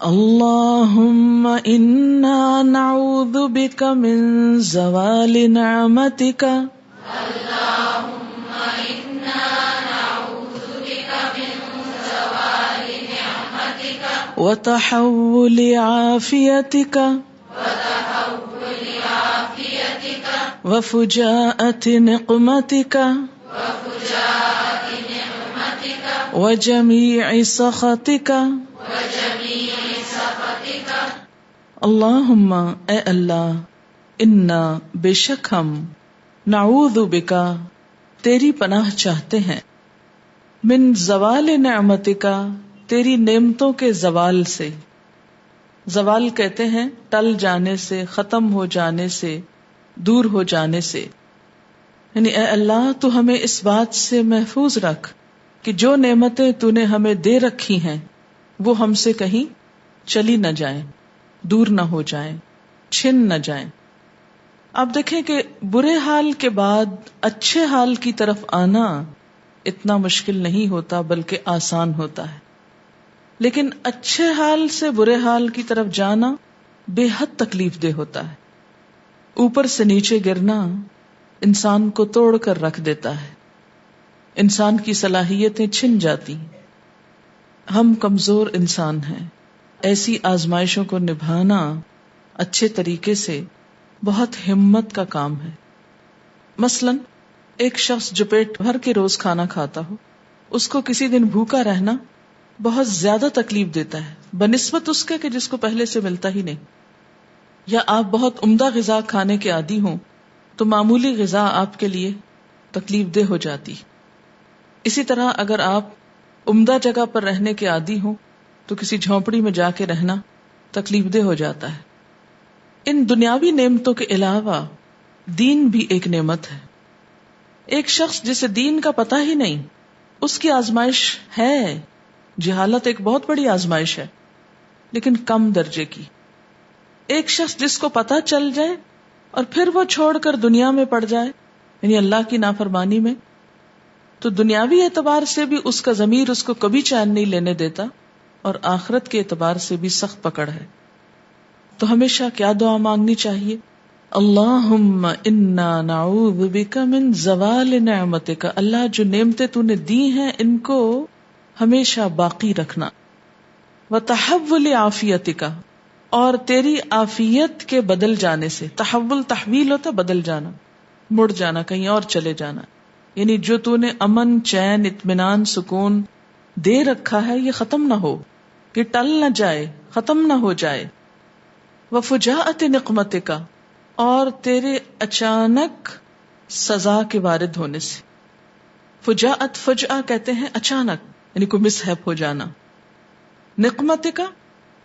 اللہم انا نعوذ بک من زوال نعمتک وتحول عافیتک وفجاءۃ نقمتک وجمیع سخطک. اللہم اے اللہ، انا بے شک ہم، نعوذ بکا تیری پناہ چاہتے ہیں، من زوال نعمتک تیری نعمتوں کے زوال سے. زوال کہتے ہیں ٹل جانے سے، ختم ہو جانے سے، دور ہو جانے سے. یعنی اے اللہ تو ہمیں اس بات سے محفوظ رکھ کہ جو نعمتیں تو نے ہمیں دے رکھی ہیں وہ ہم سے کہیں چلی نہ جائیں، دور نہ ہو جائیں، چھن نہ جائیں. آپ دیکھیں کہ برے حال کے بعد اچھے حال کی طرف آنا اتنا مشکل نہیں ہوتا بلکہ آسان ہوتا ہے، لیکن اچھے حال سے برے حال کی طرف جانا بے حد تکلیف دہ ہوتا ہے. اوپر سے نیچے گرنا انسان کو توڑ کر رکھ دیتا ہے، انسان کی صلاحیتیں چھن جاتی ہیں. ہم کمزور انسان ہیں، ایسی آزمائشوں کو نبھانا اچھے طریقے سے بہت ہمت کا کام ہے. مثلا ایک شخص جو پیٹ بھر کے روز کھانا کھاتا ہو، اس کو کسی دن بھوکا رہنا بہت زیادہ تکلیف دیتا ہے بنسبت اس کے کہ جس کو پہلے سے ملتا ہی نہیں. یا آپ بہت عمدہ غذا کھانے کے عادی ہوں تو معمولی غذا آپ کے لیے تکلیف دہ ہو جاتی. اسی طرح اگر آپ عمدہ جگہ پر رہنے کے عادی ہوں تو کسی جھونپڑی میں جا کے رہنا تکلیف دہ ہو جاتا ہے. ان دنیاوی نعمتوں کے علاوہ دین بھی ایک نعمت ہے. ایک شخص جسے دین کا پتہ ہی نہیں، اس کی آزمائش ہے. جہالت ایک بہت بڑی آزمائش ہے لیکن کم درجے کی. ایک شخص جس کو پتہ چل جائے اور پھر وہ چھوڑ کر دنیا میں پڑ جائے، یعنی اللہ کی نافرمانی میں، تو دنیاوی اعتبار سے بھی اس کا ضمیر اس کو کبھی چین نہیں لینے دیتا اور آخرت کے اعتبار سے بھی سخت پکڑ ہے. تو ہمیشہ کیا دعا مانگنی چاہیے؟ اللہم انا نعوذ بک من زوال نعمتک. اللہ جو نعمتیں تو نے دی ہیں ان کو ہمیشہ باقی رکھنا. وتحول عافیتک، اور تیری عافیت کے بدل جانے سے. تحول تحویل ہوتا بدل جانا، مڑ جانا، کہیں اور چلے جانا. یعنی جو تو نے امن، چین، اطمینان، سکون دے رکھا ہے یہ ختم نہ ہو، یہ ٹل نہ جائے، ختم نہ ہو جائے. وفجاءۃ نقمتک، اور تیرے اچانک سزا کے وارد ہونے سے. فجاءت، فجأہ کہتے ہیں اچانک، یعنی کوئی مس ہیپ ہو جانا. نقمتک،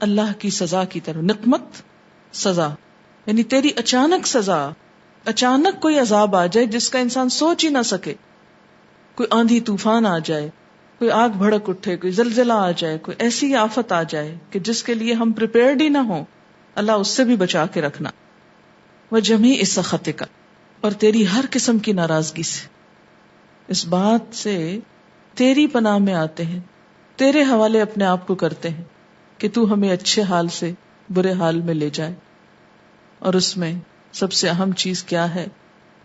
اللہ کی سزا کی طرف. نقمت سزا، یعنی تیری اچانک سزا، اچانک کوئی عذاب آ جائے جس کا انسان سوچ ہی نہ سکے. کوئی آندھی طوفان آ جائے، کوئی آگ بھڑک اٹھے، کوئی زلزلہ آ جائے، کوئی ایسی آفت آ جائے کہ جس کے لیے ہم پریپیئرڈ ہی نہ ہوں، اللہ اس سے بھی بچا کے رکھنا. وجمیع سخطک، اور تیری ہر قسم کی ناراضگی سے. اس بات سے تیری پناہ میں آتے ہیں، تیرے حوالے اپنے آپ کو کرتے ہیں کہ تو ہمیں اچھے حال سے برے حال میں لے جائے. اور اس میں سب سے اہم چیز کیا ہے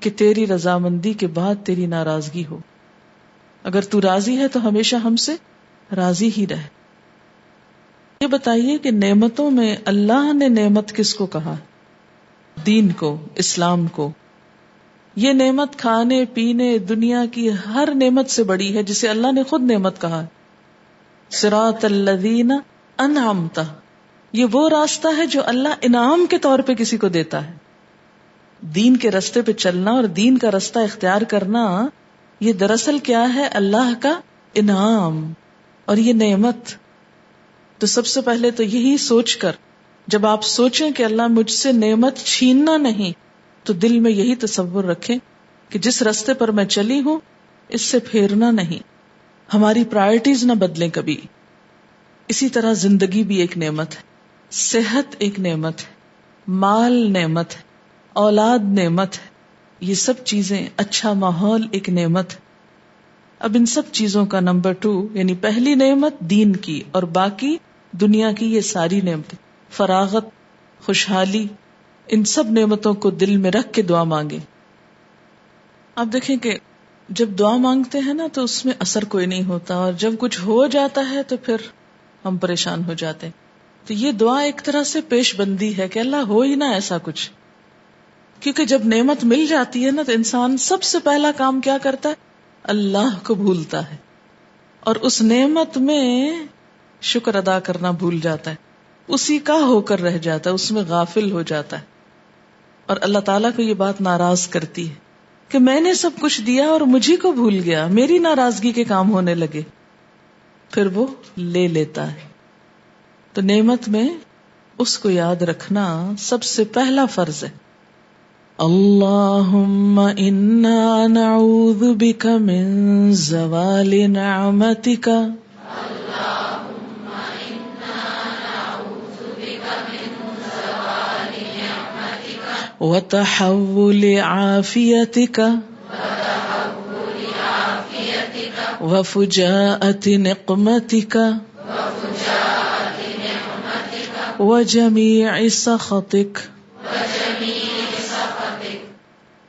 کہ تیری رضامندی کے بعد تیری ناراضگی ہو. اگر تو راضی ہے تو ہمیشہ ہم سے راضی ہی رہے. یہ بتائیے کہ نعمتوں میں اللہ نے نعمت کس کو کہا؟ دین کو، اسلام کو. یہ نعمت کھانے پینے دنیا کی ہر نعمت سے بڑی ہے جسے اللہ نے خود نعمت کہا. صراط الذین انعمت، یہ وہ راستہ ہے جو اللہ انعام کے طور پہ کسی کو دیتا ہے. دین کے راستے پہ چلنا اور دین کا راستہ اختیار کرنا، یہ دراصل کیا ہے؟ اللہ کا انعام اور یہ نعمت. تو سب سے پہلے تو یہی سوچ کر، جب آپ سوچیں کہ اللہ مجھ سے نعمت چھیننا نہیں، تو دل میں یہی تصور رکھیں کہ جس راستے پر میں چلی ہوں اس سے پھیرنا نہیں. ہماری پرائرٹیز نہ بدلیں کبھی. اسی طرح زندگی بھی ایک نعمت ہے، صحت ایک نعمت ہے، مال نعمت ہے، اولاد نعمت ہے. یہ سب چیزیں، اچھا ماحول ایک نعمت ہے. اب ان سب چیزوں کا نمبر 2 یعنی پہلی نعمت دین کی، اور باقی دنیا کی یہ ساری نعمتیں، فراغت، خوشحالی، ان سب نعمتوں کو دل میں رکھ کے دعا مانگے. آپ دیکھیں کہ جب دعا مانگتے ہیں نا تو اس میں اثر کوئی نہیں ہوتا، اور جب کچھ ہو جاتا ہے تو پھر ہم پریشان ہو جاتے ہیں. تو یہ دعا ایک طرح سے پیش بندی ہے کہ اللہ ہو ہی نہ ایسا کچھ. کیونکہ جب نعمت مل جاتی ہے نا تو انسان سب سے پہلا کام کیا کرتا ہے؟ اللہ کو بھولتا ہے، اور اس نعمت میں شکر ادا کرنا بھول جاتا ہے، اسی کا ہو کر رہ جاتا ہے، اس میں غافل ہو جاتا ہے. اور اللہ تعالیٰ کو یہ بات ناراض کرتی ہے کہ میں نے سب کچھ دیا اور مجھے کو بھول گیا، میری ناراضگی کے کام ہونے لگے. پھر وہ لے لیتا ہے. تو نعمت میں اس کو یاد رکھنا سب سے پہلا فرض ہے. اللہم انا نعوذ بک من زوال نعمتک وتحول عافیتک وفجاءۃ نقمتک وجمیع سخطک